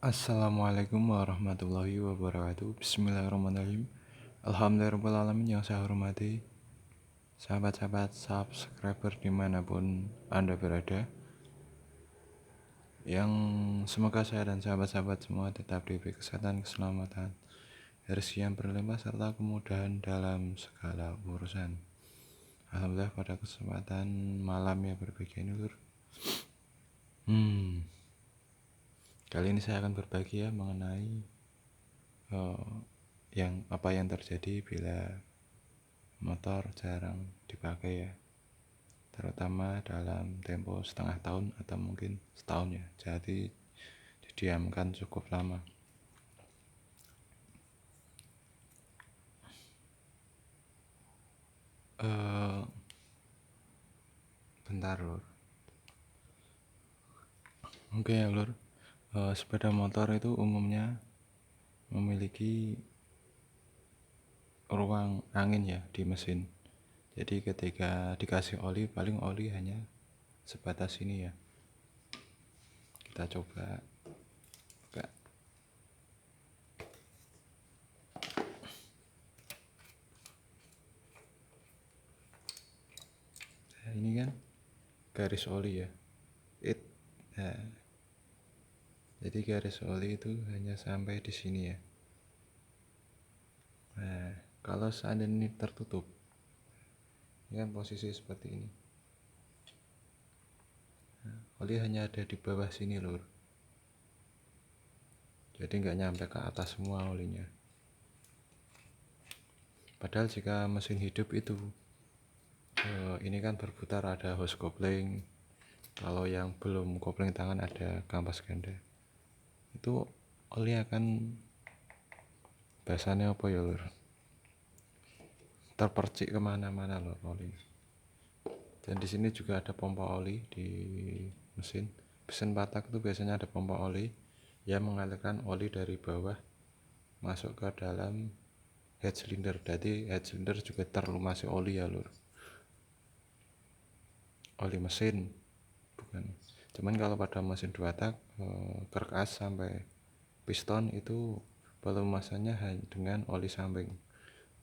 Assalamualaikum warahmatullahi wabarakatuh. Bismillahirrahmanirrahim. Alhamdulillahirrahmanirrahim. Yang saya hormati sahabat-sahabat subscriber dimanapun Anda berada, yang semoga saya dan sahabat-sahabat semua tetap diberi kesehatan, keselamatan, rezeki yang berlimpah, serta kemudahan dalam segala urusan. Alhamdulillah, pada kesempatan malam yang berbahagia ini, Lur, kali ini saya akan berbagi ya mengenai apa yang terjadi bila motor jarang dipakai ya, terutama dalam tempo setengah tahun atau mungkin setahun ya, jadi didiamkan cukup lama. Bentar Lur. Oke ya Lur, sepeda motor itu umumnya memiliki ruang angin ya di mesin. Jadi ketika dikasih oli, paling oli hanya sebatas ini ya. Kita coba buka. Nah, ini kan garis oli ya. Nah, jadi garis oli itu hanya sampai di sini ya. Nah, kalau seandainya ini tertutup, ini kan posisi seperti ini. Nah, oli hanya ada di bawah sini Lur. Jadi nggak nyampe ke atas semua olinya. Padahal jika mesin hidup itu ini kan berputar, ada hose kopling. Kalau yang belum kopling tangan ada kampas ganda. Itu oli akan bahasanya apa ya Lur? Terpercik kemana-mana loh oli. Dan di sini juga ada pompa oli di mesin. Mesin Batak itu biasanya ada pompa oli yang mengalirkan oli dari bawah masuk ke dalam head cylinder. Jadi head cylinder juga terlumasi oli ya Lur. Oli mesin bukan. Cuman kalau pada mesin 2 tak kerkas sampai piston itu pelumasannya dengan oli samping,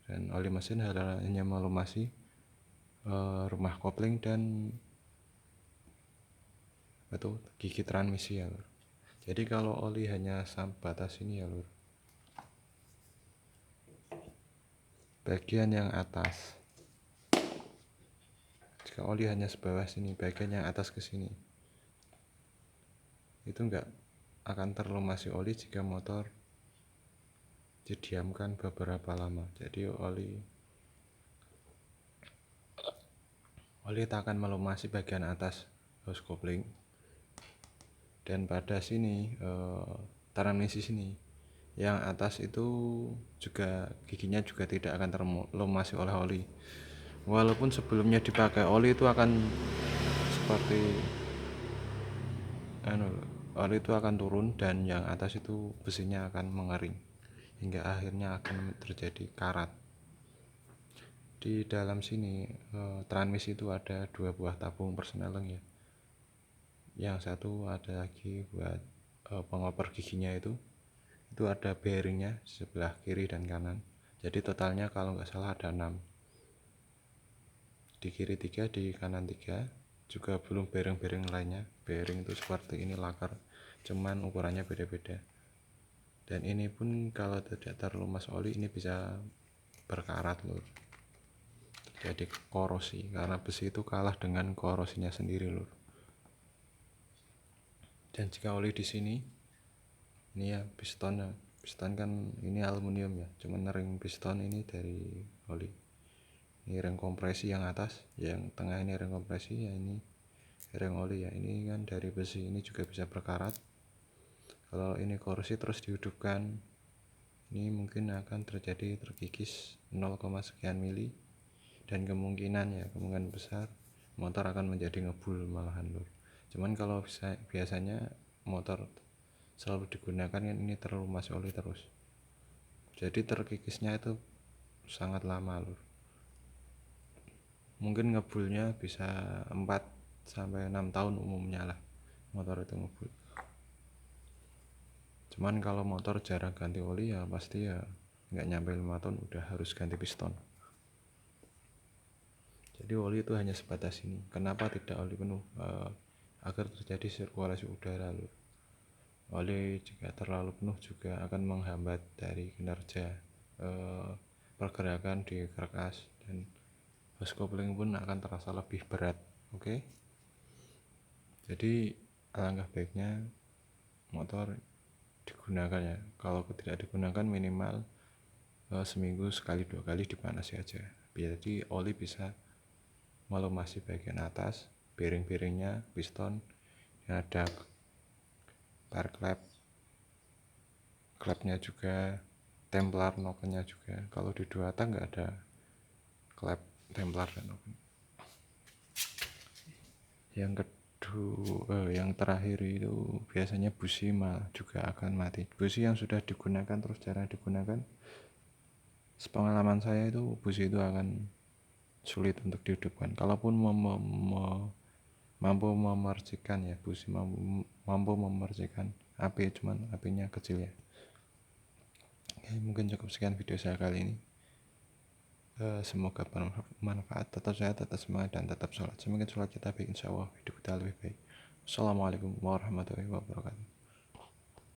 dan oli mesin hanya melumasi rumah kopling dan gigi transmisi ya Lur. Jadi kalau oli hanya batas ini ya Lur, bagian yang atas, jika oli hanya sebawah sini, bagian yang atas ke sini itu enggak akan terlumasi oli jika motor didiamkan beberapa lama. Jadi oli tak akan melumasi bagian atas hose kopling, dan pada sini transmisi sini yang atas itu juga giginya juga tidak akan terlumasi oleh oli. Walaupun sebelumnya dipakai oli itu akan seperti oli itu akan turun, dan yang atas itu besinya akan mengering hingga akhirnya akan terjadi karat. Di dalam sini transmisi itu ada 2 buah tabung persneleng ya. Yang satu ada lagi buat pengoper giginya, itu ada bearingnya sebelah kiri dan kanan. Jadi totalnya kalau nggak salah ada 6, di kiri 3, di kanan 3. Juga belum bearing-bearing lainnya. Bearing itu seperti ini lakar, cuman ukurannya beda-beda. Dan ini pun kalau tidak terlumas oli ini bisa berkarat Lur, jadi korosi, karena besi itu kalah dengan korosinya sendiri Lur. Dan jika oli di sini, ini ya piston kan ini aluminium ya, cuman ring piston ini dari oli. Ini ring kompresi yang atas, yang tengah ini ring kompresi ya, ini ring oli ya. Ini kan dari besi, ini juga bisa berkarat. Kalau ini korosi terus dihidupkan, ini mungkin akan terjadi terkikis 0, sekian mili, dan kemungkinan besar motor akan menjadi ngebul malahan Lur. Cuman kalau biasanya motor selalu digunakan kan ini terlumas oli terus, jadi terkikisnya itu sangat lama Lur. Mungkin ngebulnya bisa 4 sampai 6 tahun umumnya lah motor itu ngebul. Cuman kalau motor jarang ganti oli ya pasti ya nggak nyampe 5 tahun udah harus ganti piston. Jadi oli itu hanya sebatas ini. Kenapa tidak oli penuh? Agar terjadi sirkulasi udara. Oli jika terlalu penuh juga akan menghambat dari kinerja pergerakan di karkas, dan hose coupling pun akan terasa lebih berat. Oke. Jadi alangkah baiknya motor digunakan ya. Kalau tidak digunakan minimal seminggu sekali 2 kali dipanasi aja. Jadi oli bisa melumasi bagian atas, bearing-bearingnya, piston, yang ada bar klepnya juga, templar nokennya juga. Kalau di dua tak nggak ada klep, templar dan noken. Yang terakhir itu biasanya busi juga akan mati. Busi yang sudah digunakan terus jarang digunakan, sepengalaman saya itu busi itu akan sulit untuk dihidupkan. Kalaupun mampu memercikan ya, busi mampu memercikan api, cuman apinya kecil ya. Oke, mungkin cukup sekian video saya kali ini. Semoga bermanfaat. Tetap sehat, tetap semangat, dan tetap sholat. Semakin sholat kita baik, insya Allah hidup kita lebih baik. Assalamualaikum warahmatullahi wabarakatuh.